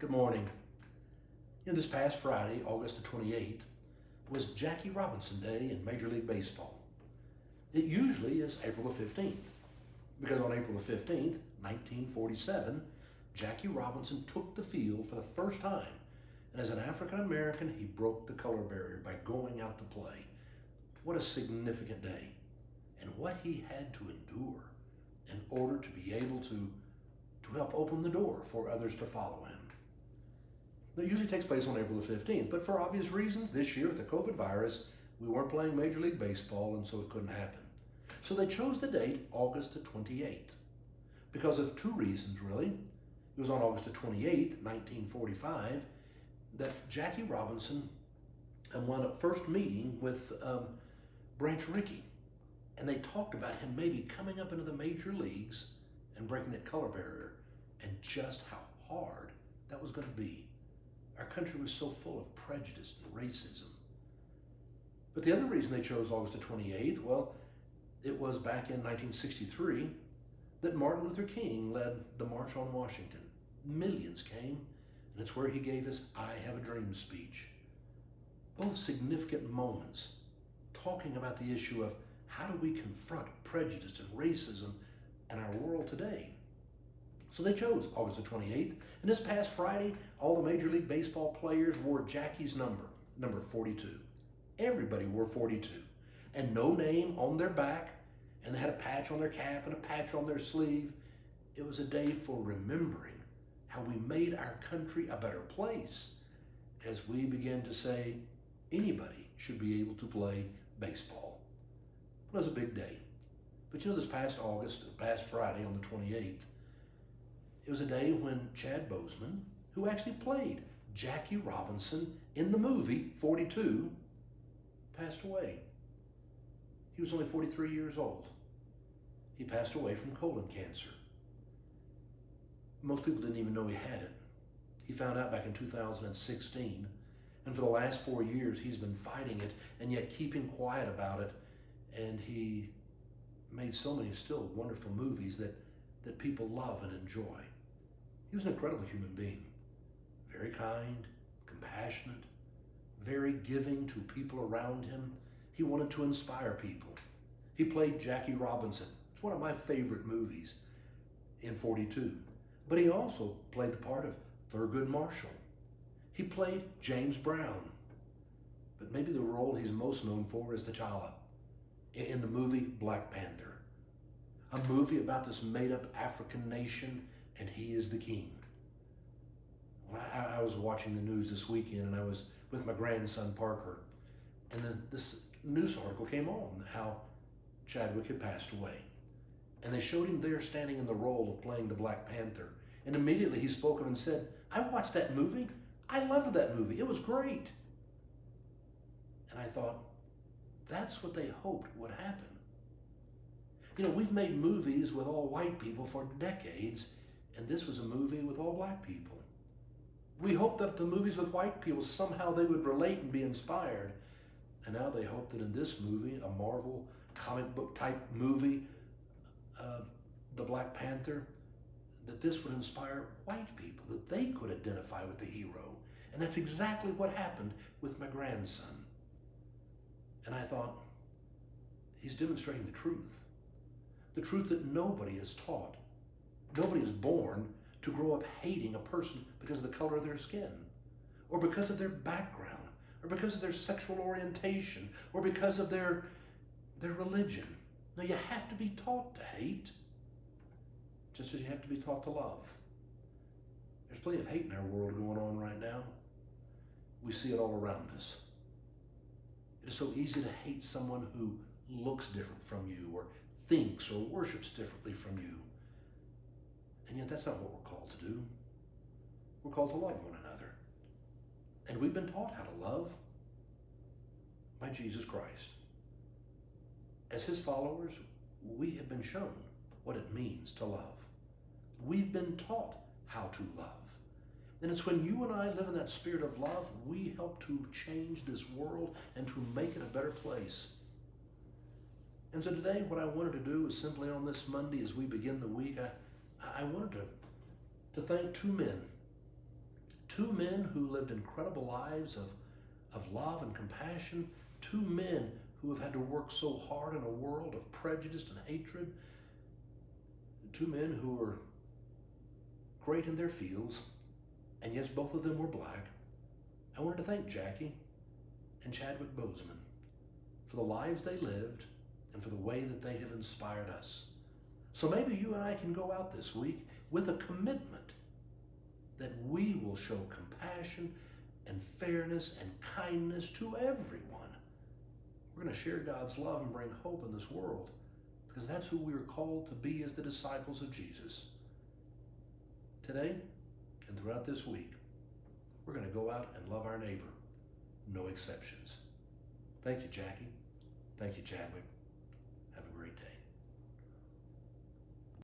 Good morning. This past Friday, August the 28th, was Jackie Robinson Day in Major League Baseball. It usually is April the 15th, because on April the 15th, 1947, Jackie Robinson took the field for the first time, and as an African American, he broke the color barrier by going out to play. What a significant day, and what he had to endure in order to be able to help open the door for others to follow him. That usually takes place on April the 15th, but for obvious reasons, this year with the COVID virus, we weren't playing Major League Baseball, and so it couldn't happen. So they chose the date August the 28th because of two reasons, really. It was on August the 28th, 1945, that Jackie Robinson wound up first meeting with Branch Rickey, and they talked about him maybe coming up into the major leagues and breaking that color barrier, and just how hard that was going to be. Our country was so full of prejudice and racism. But the other reason they chose August the 28th, well, it was back in 1963 that Martin Luther King led the March on Washington. Millions came, and it's where he gave his I Have a Dream speech. Both significant moments talking about the issue of how do we confront prejudice and racism in our world today. So they chose August the 28th, and this past Friday, all the Major League Baseball players wore Jackie's number 42. Everybody wore 42, and no name on their back, and they had a patch on their cap and a patch on their sleeve. It was a day for remembering how we made our country a better place as we began to say anybody should be able to play baseball. It was a big day. But this past Friday on the 28th, it was a day when Chad Boseman, who actually played Jackie Robinson in the movie 42, passed away. He was only 43 years old. He passed away from colon cancer. Most people didn't even know he had it. He found out back in 2016, and for the last 4 years he's been fighting it and yet keeping quiet about it, and he made so many still wonderful movies that people love and enjoy. He was an incredible human being, very kind, compassionate, very giving to people around him. He wanted to inspire people. He played Jackie Robinson. It's one of my favorite movies in 42. But he also played the part of Thurgood Marshall. He played James Brown. But maybe the role he's most known for is T'Challa in the movie Black Panther, a movie about this made-up African nation, and he is the king. Well, I was watching the news this weekend, and I was with my grandson Parker, and then this news article came on how Chadwick had passed away. And they showed him there standing in the role of playing the Black Panther. And immediately he spoke up and said, "I watched that movie. I loved that movie. It was great." And I thought, that's what they hoped would happen. We've made movies with all white people for decades, and this was a movie with all black people. We hoped that the movies with white people, somehow they would relate and be inspired. And now they hope that in this movie, a Marvel comic book type movie, the Black Panther, that this would inspire white people, that they could identify with the hero. And that's exactly what happened with my grandson. And I thought, he's demonstrating the truth that nobody is taught. Nobody is born to grow up hating a person because of the color of their skin, or because of their background, or because of their sexual orientation, or because of their religion. No, you have to be taught to hate, just as you have to be taught to love. There's plenty of hate in our world going on right now. We see it all around us. It is so easy to hate someone who looks different from you, or thinks or worships differently from you. And yet that's not what we're called to do. We're called to love one another. And we've been taught how to love by Jesus Christ. As his followers, we have been shown what it means to love. We've been taught how to love. And it's when you and I live in that spirit of love, we help to change this world and to make it a better place. And so today, what I wanted to do is simply on this Monday, as we begin the week, I wanted to thank two men Two men who lived incredible lives of love and compassion. Two men who have had to work so hard in a world of prejudice and hatred. Two men who were great in their fields, and yes, both of them were black. I wanted to thank Jackie and Chadwick Boseman for the lives they lived and for the way that they have inspired us. So maybe you and I can go out this week with a commitment that we will show compassion and fairness and kindness to everyone. We're going to share God's love and bring hope in this world, because that's who we are called to be as the disciples of Jesus. Today and throughout this week, we're going to go out and love our neighbor, no exceptions. Thank you, Jackie. Thank you, Chadwick. Have a great day.